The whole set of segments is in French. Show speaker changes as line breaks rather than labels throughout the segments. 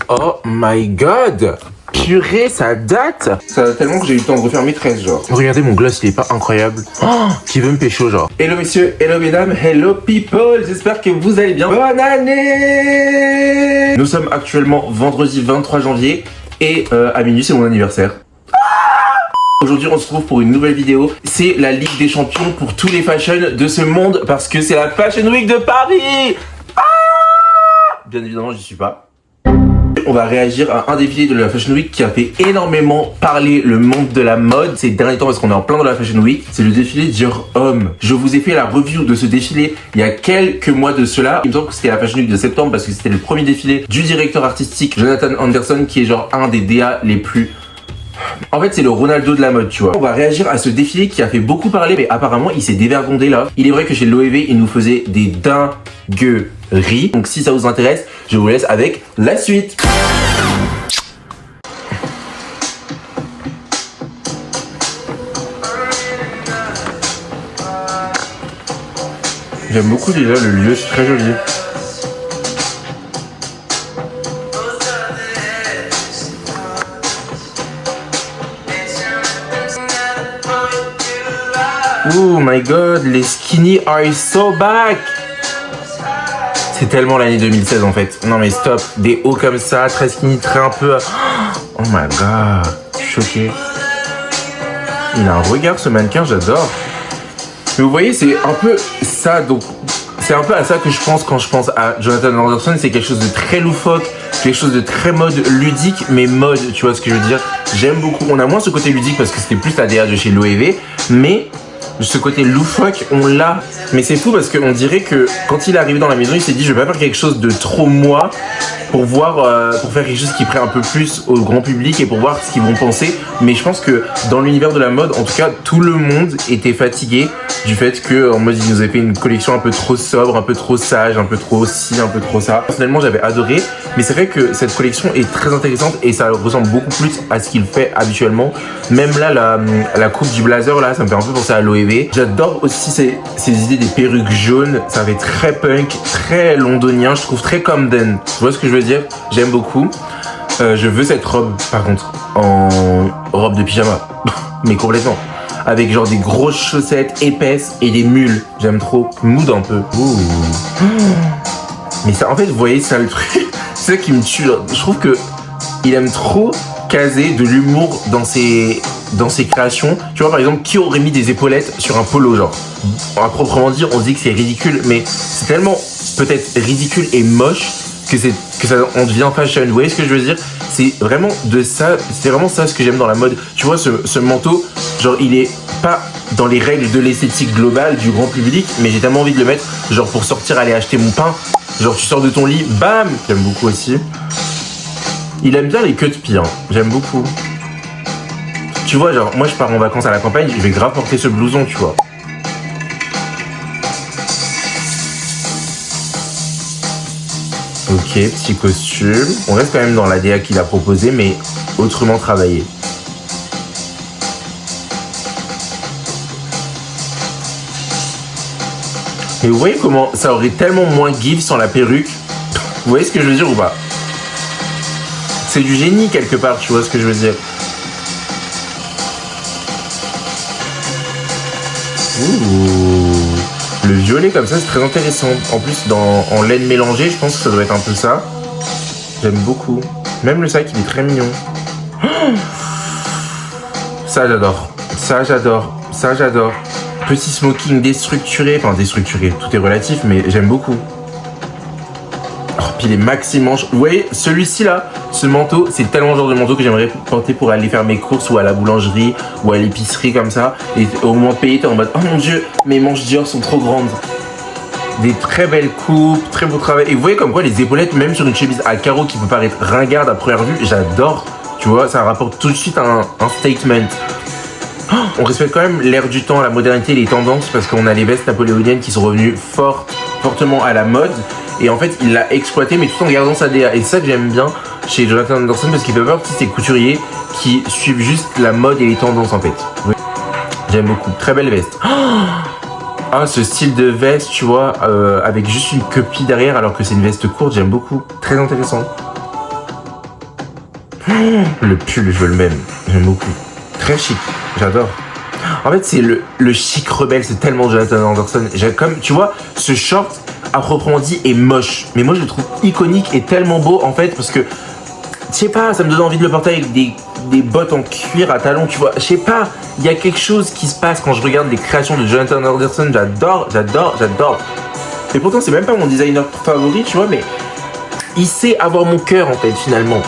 Oh my god! Purée, ça date! Ça date tellement que j'ai eu le temps de refaire mes tresses, genre. Regardez, mon gloss, il est pas incroyable? Oh, qui veut me pécho, genre. Hello messieurs, hello mesdames, hello people! J'espère que vous allez bien. Bonne année! Nous sommes actuellement vendredi 23 janvier et à minuit, c'est mon anniversaire. Aujourd'hui on se retrouve pour une nouvelle vidéo, c'est la Ligue des Champions pour tous les fashions de ce monde parce que c'est la Fashion Week de Paris. Bien évidemment j'y suis pas. On va réagir à un défilé de la Fashion Week qui a fait énormément parler le monde de la mode ces derniers temps parce qu'on est en plein dans la Fashion Week. C'est le défilé Dior Homme. Je vous ai fait la review de ce défilé il y a quelques mois de cela. Il me semble que c'était la Fashion Week de septembre parce que c'était le premier défilé du directeur artistique Jonathan Anderson qui est genre un des DA les plus... En fait c'est le Ronaldo de la mode, tu vois. On va réagir à ce défilé qui a fait beaucoup parler mais apparemment il s'est dévergondé là. Il est vrai que chez l'OEV il nous faisait des dingueries. Donc si ça vous intéresse, je vous laisse avec la suite. J'aime beaucoup déjà le lieu, c'est très joli. Oh my god, les skinny are so back. C'est tellement l'année 2016 en fait. Non mais stop, des hauts comme ça, très skinny, très un peu... Oh my god, choqué. Il a un regard ce mannequin, j'adore. Mais vous voyez, c'est un peu ça, donc... C'est un peu à ça que je pense quand je pense à Jonathan Anderson, c'est quelque chose de très loufoque, quelque chose de très mode ludique, mais mode, tu vois ce que je veux dire. J'aime beaucoup, on a moins ce côté ludique parce que c'était plus la DA de chez l'OEV, mais... ce côté loufoque, on l'a. Mais c'est fou parce qu'on dirait que quand il est arrivé dans la maison, il s'est dit je vais pas faire quelque chose de trop moi pour voir, pour faire quelque chose qui plaît un peu plus au grand public et pour voir ce qu'ils vont penser. Mais je pense que dans l'univers de la mode, en tout cas, tout le monde était fatigué du fait que en mode il nous avait fait une collection un peu trop sobre, un peu trop sage, un peu trop ci, un peu trop ça. Personnellement, j'avais adoré, mais c'est vrai que cette collection est très intéressante et ça ressemble beaucoup plus à ce qu'il fait habituellement. Même là, la coupe du blazer là, ça me fait un peu penser à l'OEV. J'adore aussi ces idées des perruques jaunes, ça fait très punk, très londonien, je trouve très Camden. Tu vois ce que je veux dire? J'aime beaucoup. Je veux cette robe, par contre, en robe de pyjama, mais complètement. Avec genre des grosses chaussettes épaisses et des mules. J'aime trop. Mood un peu. Ouh. Mais ça, en fait, vous voyez, ça le truc. C'est ça qui me tue. Je trouve que il aime trop caser de l'humour dans ses créations. Tu vois, par exemple, qui aurait mis des épaulettes sur un polo, genre? À proprement dire, on se dit que c'est ridicule, mais c'est tellement peut-être ridicule et moche que ça en devient fashion. Vous voyez ce que je veux dire? C'est vraiment de ça, c'est vraiment ça ce que j'aime dans la mode. Tu vois, ce manteau, genre, il est pas dans les règles de l'esthétique globale du grand public, mais j'ai tellement envie de le mettre, genre, pour sortir, aller acheter mon pain. Genre, tu sors de ton lit, bam! J'aime beaucoup aussi. Il aime bien les queues de pied, hein. J'aime beaucoup. Tu vois, genre, moi, je pars en vacances à la campagne, je vais grave porter ce blouson, tu vois. Ok, petit costume. On reste quand même dans la DA qu'il a proposé, mais autrement travaillé. Mais vous voyez comment ça aurait tellement moins give sans la perruque? Vous voyez ce que je veux dire ou pas? C'est du génie quelque part, tu vois ce que je veux dire? Ouh. Le violet comme ça, c'est très intéressant. En plus, en laine mélangée, je pense que ça doit être un peu ça. J'aime beaucoup. Même le sac, il est très mignon. Oh, ça, j'adore. Ça, j'adore. Ça, j'adore. Petit smoking déstructuré. Enfin, déstructuré, tout est relatif, mais j'aime beaucoup. Oh, puis les maxi manches. Vous voyez, celui-ci là, ce manteau, c'est tellement le genre de manteau que j'aimerais porter pour aller faire mes courses ou à la boulangerie ou à l'épicerie comme ça. Et au moment de payer, t'es en mode oh mon dieu, mes manches Dior sont trop grandes. Des très belles coupes, très beau travail. Et vous voyez comme quoi les épaulettes, même sur une chemise à carreaux qui peut paraître ringarde à première vue, j'adore. Tu vois, ça rapporte tout de suite un statement. Oh, on respecte quand même l'ère du temps, la modernité, les tendances parce qu'on a les vestes napoléoniennes qui sont revenues fortement à la mode. Et en fait, il l'a exploité, mais tout en gardant sa DA. Et c'est ça que j'aime bien chez Jonathan Anderson parce qu'il fait partie de ces couturiers qui suivent juste la mode et les tendances en fait. Oui. J'aime beaucoup. Très belle veste. Ah, ce style de veste, tu vois, avec juste une copie derrière alors que c'est une veste courte, j'aime beaucoup. Très intéressant. Le pull, je veux le même. J'aime beaucoup. Très chic. J'adore. En fait, c'est le chic rebelle. C'est tellement Jonathan Anderson. Comme, tu vois, ce short, à proprement dit, est moche. Mais moi, je le trouve iconique et tellement beau, en fait, parce que, je sais pas, ça me donne envie de le porter avec des bottes en cuir à talons, tu vois. Je sais pas, il y a quelque chose qui se passe quand je regarde les créations de Jonathan Anderson. J'adore. Et pourtant, c'est même pas mon designer favori, tu vois, mais il sait avoir mon cœur, en fait, finalement.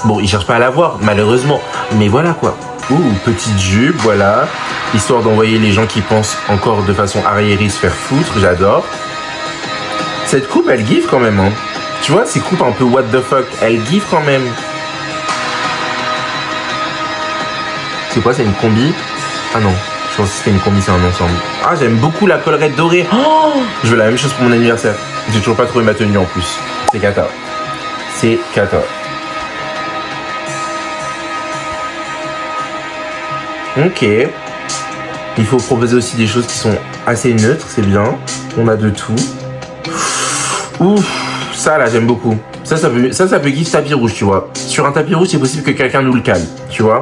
Bon, il cherche pas à l'avoir, malheureusement. Mais voilà, quoi. Ouh, petite jupe, voilà. Histoire d'envoyer les gens qui pensent encore de façon arriériste se faire foutre, j'adore. Cette coupe, elle give quand même, hein. Tu vois, ces coupes un peu what the fuck, elle give quand même. C'est quoi, c'est une combi? Ah non, je pense que c'était une combi, c'est un ensemble. Ah, j'aime beaucoup la collerette dorée. Oh, je veux la même chose pour mon anniversaire. J'ai toujours pas trouvé ma tenue en plus. C'est cata. C'est cata. Ok. Il faut proposer aussi des choses qui sont assez neutres, c'est bien. On a de tout. Ouf, ça là, j'aime beaucoup. Ça peut give tapis rouge, tu vois. Sur un tapis rouge, c'est possible que quelqu'un nous le cale, tu vois.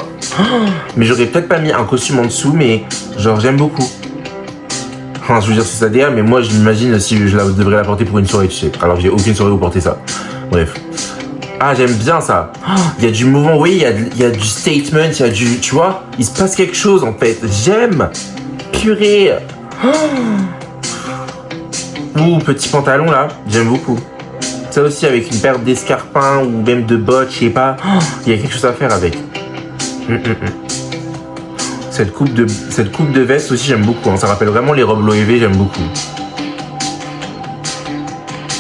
Mais j'aurais peut-être pas mis un costume en dessous, mais genre, j'aime beaucoup. Enfin, je veux dire, c'est sa DA, mais moi, je m'imagine si je devrais la porter pour une soirée, tu sais. Alors que j'ai aucune soirée où porter ça. Bref. Ah, j'aime bien ça. Il y a du mouvement, oui, il y a du statement, il y a du... Tu vois, il se passe quelque chose, en fait. J'aime. Purée. Ouh, petit pantalon, là. J'aime beaucoup. Ça aussi, avec une paire d'escarpins ou même de bottes, je sais pas. Il y a quelque chose à faire avec. Cette coupe de veste aussi, j'aime beaucoup. Hein. Ça rappelle vraiment les robes Loewe, j'aime beaucoup.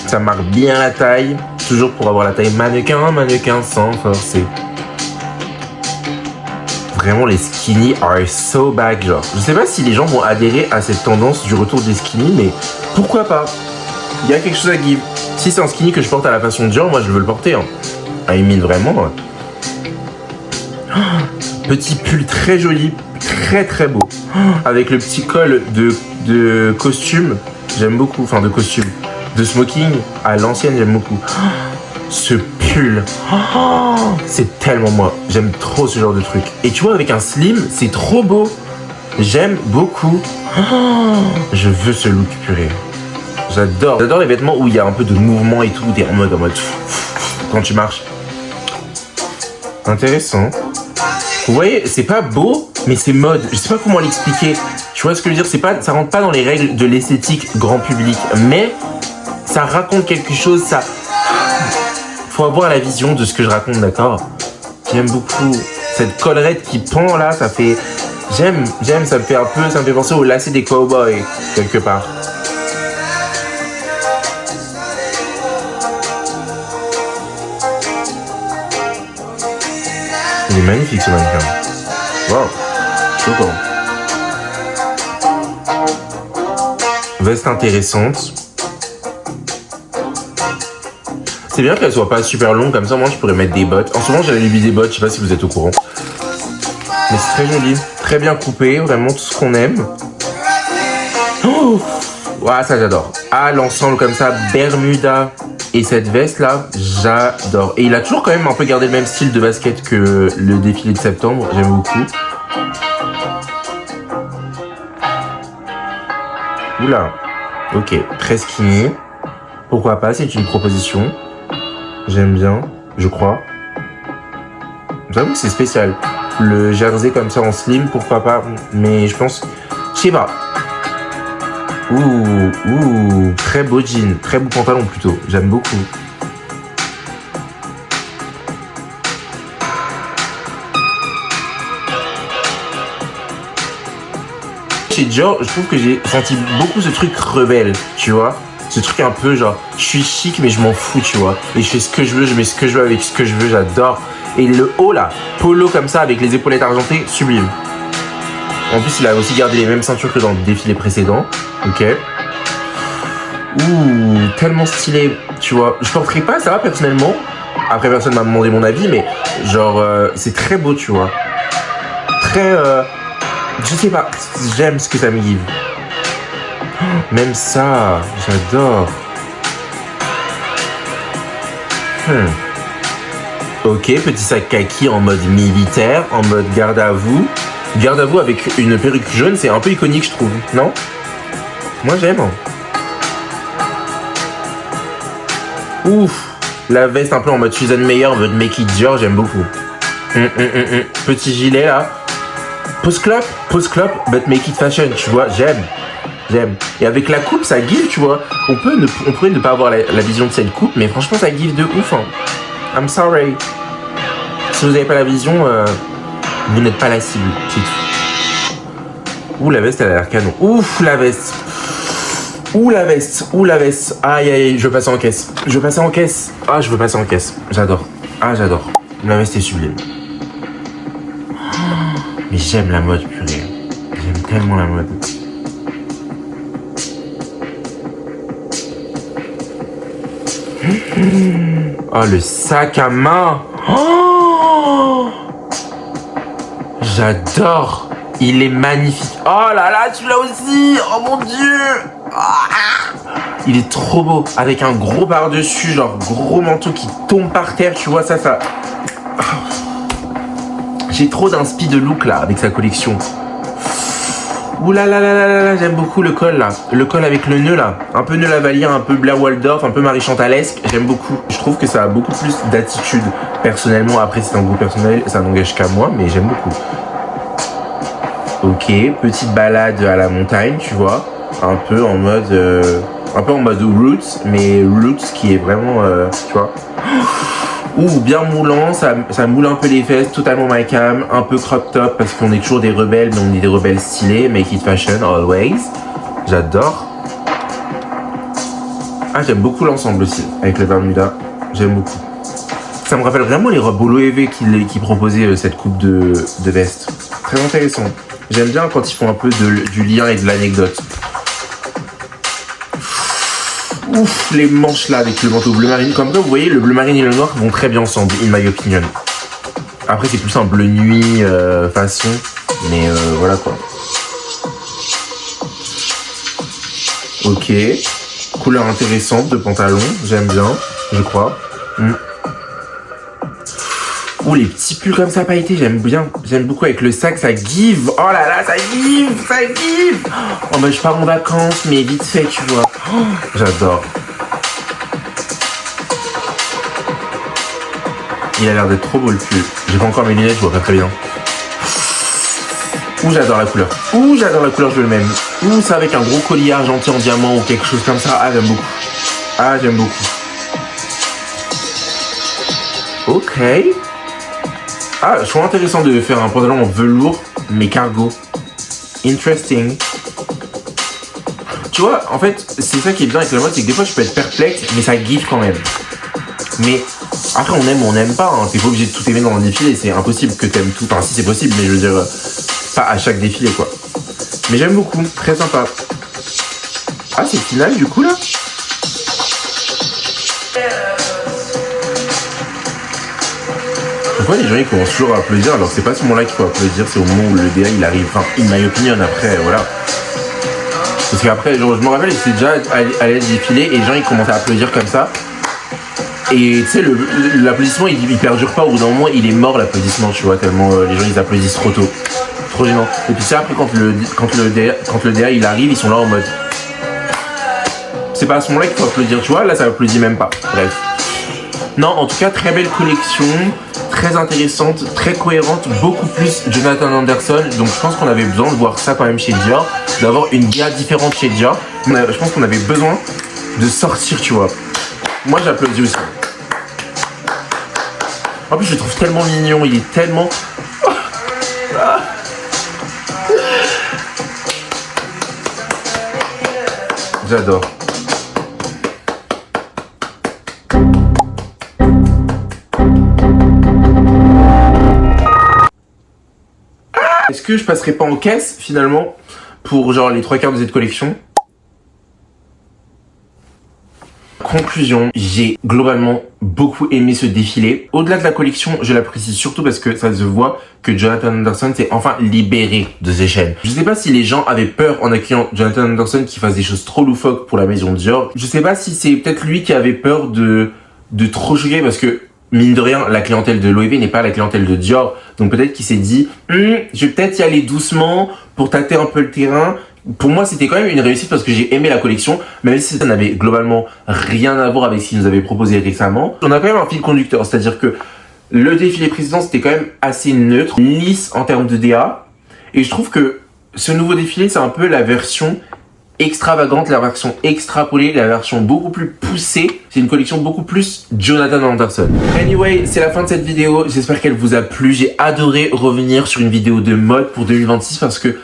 Ça marque bien la taille. Toujours pour avoir la taille mannequin sans forcer. Vraiment, les skinny are so back, genre. Je sais pas si les gens vont adhérer à cette tendance du retour des skinny, mais pourquoi pas? Il y a quelque chose à give. Si c'est un skinny que je porte à la façon de genre, moi je veux le porter. Hein. I mean, vraiment. Petit pull très joli, très beau. Avec le petit col de costume, j'aime beaucoup. Enfin, de costume. De smoking à l'ancienne, j'aime beaucoup. Ce pull, c'est tellement moi. J'aime trop ce genre de truc. Et tu vois, avec un slim, c'est trop beau. J'aime beaucoup. Je veux ce look, purée. J'adore les vêtements où il y a un peu de mouvement et tout. T'es en mode quand tu marches. Intéressant. Vous voyez, c'est pas beau, mais c'est mode. Je sais pas comment l'expliquer. Tu vois ce que je veux dire? Ça rentre pas dans les règles de l'esthétique grand public, mais ça raconte quelque chose. Faut avoir la vision de ce que je raconte, d'accord? J'aime beaucoup cette collerette qui pend là. Ça fait, j'aime. Ça me fait penser au lacet des cowboys quelque part. Il est magnifique ce mannequin. Waouh, choquant. Veste intéressante. C'est bien qu'elle soit pas super longue, comme ça moi je pourrais mettre des bottes. En ce moment j'avais mis des bottes, je sais pas si vous êtes au courant. Mais c'est très joli, très bien coupé, vraiment tout ce qu'on aime. Oh, ouais, ça j'adore. Ah, l'ensemble comme ça, Bermuda. Et cette veste là, j'adore. Et il a toujours quand même un peu gardé le même style de basket que le défilé de septembre, j'aime beaucoup. Oula, ok, très skinny. Pourquoi pas, c'est une proposition. J'aime bien, je crois. J'avoue que c'est spécial. Le jersey comme ça en slim, pourquoi pas. Mais je pense, je sais pas. Ouh, très beau jean, très beau pantalon plutôt. J'aime beaucoup. Chez Dior, je trouve que j'ai senti beaucoup ce truc rebelle, tu vois. Ce truc un peu genre, je suis chic mais je m'en fous, tu vois. Et je fais ce que je veux, je mets ce que je veux avec ce que je veux, j'adore. Et le haut là, polo comme ça avec les épaulettes argentées, sublime. En plus, il a aussi gardé les mêmes ceintures que dans le défilé précédent. Ok. Ouh, tellement stylé, tu vois. Je porterai pas ça personnellement. Après, personne m'a demandé mon avis, mais genre, c'est très beau, tu vois. Très, je sais pas, j'aime ce que ça me give. Même ça, j'adore. Ok, petit sac kaki en mode militaire, en mode garde à vous. Garde à vous avec une perruque jaune, c'est un peu iconique, je trouve, non? Moi, j'aime. Ouf, la veste un peu en mode Susan Meyer, en mode Make It Dior, j'aime beaucoup. Petit gilet là. Pose clope, but make it fashion, tu vois, j'aime. Et avec la coupe, ça give, tu vois. On pourrait ne pas avoir la vision de cette coupe, mais franchement, ça give de ouf. Hein. I'm sorry. Si vous n'avez pas la vision, vous n'êtes pas la cible, c'est tout. Ouh, la veste, elle a l'air canon. Ouf, la veste. Ouh, la veste. Aïe, aïe, je veux passer en caisse. Ah, je veux passer en caisse. J'adore. La veste est sublime. Mais j'aime la mode, purée. J'aime tellement la mode. Oh, le sac à main. Oh, j'adore. Il est magnifique. Oh là là, tu l'as aussi. Oh mon Dieu. Il est trop beau. Avec un gros par-dessus, genre gros manteau qui tombe par terre. Tu vois ça. J'ai trop d'inspi de look là, avec sa collection. Ouh là là, j'aime beaucoup le col là. Le col avec le nœud là. Un peu nœud lavalier, un peu Blair Waldorf, un peu Marie Chantalesque. J'aime beaucoup. Je trouve que ça a beaucoup plus d'attitude. Personnellement, après c'est un goût personnel, ça n'engage qu'à moi, mais j'aime beaucoup. Ok, petite balade à la montagne, tu vois. Un peu en mode Roots, mais Roots qui est vraiment, tu vois. Ouh, bien moulant, ça moule un peu les fesses, totalement my cam, un peu crop top parce qu'on est toujours des rebelles, mais on est des rebelles stylés, make it fashion, always. J'adore. Ah, j'aime beaucoup l'ensemble aussi, avec le Bermuda, j'aime beaucoup. Ça me rappelle vraiment les robes Loewe qui proposaient cette coupe de veste. Très intéressant. J'aime bien quand ils font un peu du lien et de l'anecdote. Ouf, les manches là avec le manteau bleu marine. Comme ça, vous voyez, le bleu marine et le noir vont très bien ensemble, in my opinion. Après, c'est plus un bleu nuit façon, mais voilà quoi. Ok, couleur intéressante de pantalon, j'aime bien, je crois. Ouh, les petits pulls comme ça pailletés, j'aime bien. J'aime beaucoup avec le sac, ça give. Oh là là, ça give. Oh bah je pars en vacances, mais vite fait, tu vois. Oh, j'adore. Il a l'air d'être trop beau le pull. J'ai pas encore mes lunettes, je vois pas très bien. Ouh, j'adore la couleur. Je veux le même. Ouh, ça avec un gros collier argenté en diamant ou quelque chose comme ça. Ah, j'aime beaucoup. Ok. Ah, je trouve intéressant de faire un pantalon en velours, mais cargo. Interesting. Tu vois, en fait, c'est ça qui est bien avec la mode, c'est que des fois, je peux être perplexe, mais ça give quand même. Mais après, on aime ou on n'aime pas. Hein. T'es pas obligé de tout aimer dans un défilé. C'est impossible que t'aimes tout. Enfin, si c'est possible, mais je veux dire, pas à chaque défilé, quoi. Mais j'aime beaucoup. Très sympa. Ah, c'est le final, du coup, là? Pourquoi les gens ils commencent toujours à applaudir alors c'est pas ce moment-là qu'il faut applaudir, c'est au moment où le DA il arrive, enfin in my opinion après, voilà. Parce qu'après, genre, je me rappelle, j'étais déjà allé défiler et les gens ils commençaient à applaudir comme ça. Et tu sais, l'applaudissement il perdure pas, au bout d'un moment il est mort l'applaudissement, tu vois, tellement les gens ils applaudissent trop tôt. Trop gênant. Et puis c'est après quand le DA il arrive, ils sont là en mode. C'est pas à ce moment-là qu'il faut applaudir, tu vois, là ça applaudit même pas. Bref. Non, en tout cas, très belle collection, très intéressante, très cohérente, beaucoup plus Jonathan Anderson. Donc je pense qu'on avait besoin de voir ça quand même chez Dior, d'avoir une DA différente chez Dior. Je pense qu'on avait besoin de sortir, tu vois. Moi j'applaudis aussi. En plus je le trouve tellement mignon, il est tellement... J'adore. Est-ce que je passerai pas en caisse finalement pour genre les 3/4 de cette collection? Conclusion, j'ai globalement beaucoup aimé ce défilé. Au-delà de la collection, je l'apprécie surtout parce que ça se voit que Jonathan Anderson s'est enfin libéré de ses chaînes. Je sais pas si les gens avaient peur en accueillant Jonathan Anderson qui fasse des choses trop loufoques pour la maison Dior. Je sais pas si c'est peut-être lui qui avait peur de trop choquer parce que mine de rien, la clientèle de Loewe n'est pas la clientèle de Dior. Donc peut-être qu'il s'est dit, je vais peut-être y aller doucement pour tâter un peu le terrain. Pour moi, c'était quand même une réussite parce que j'ai aimé la collection, même si ça n'avait globalement rien à voir avec ce qu'ils nous avaient proposé récemment. On a quand même un fil conducteur, c'est-à-dire que le défilé précédent, c'était quand même assez neutre, lisse en termes de DA. Et je trouve que ce nouveau défilé, c'est un peu la version extravagante, la version extrapolée, la version beaucoup plus poussée. C'est une collection beaucoup plus Jonathan Anderson. Anyway, c'est la fin de cette vidéo. J'espère qu'elle vous a plu. J'ai adoré revenir sur une vidéo de mode pour 2026 parce que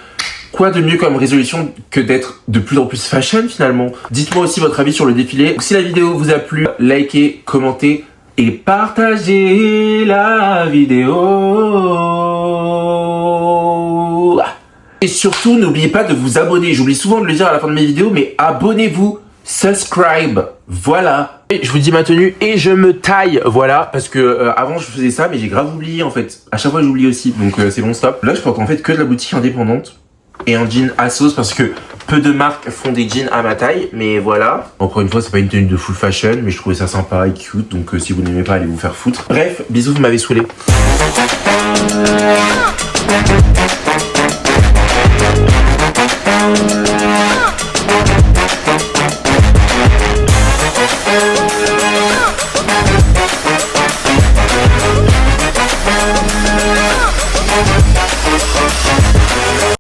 quoi de mieux comme résolution que d'être de plus en plus fashion finalement. Dites-moi aussi votre avis sur le défilé. Si la vidéo vous a plu, likez, commentez et partagez la vidéo. Et surtout, n'oubliez pas de vous abonner. J'oublie souvent de le dire à la fin de mes vidéos, mais abonnez-vous, subscribe, voilà. Et je vous dis ma tenue et je me taille, voilà, parce que avant je faisais ça, mais j'ai grave oublié en fait. À chaque fois j'oublie aussi, donc c'est bon, stop. Là je porte en fait que de la boutique indépendante et un jean ASOS parce que peu de marques font des jeans à ma taille, mais voilà. Encore une fois, c'est pas une tenue de full fashion, mais je trouvais ça sympa et cute, donc si vous n'aimez pas, allez vous faire foutre. Bref, bisous, vous m'avez saoulé.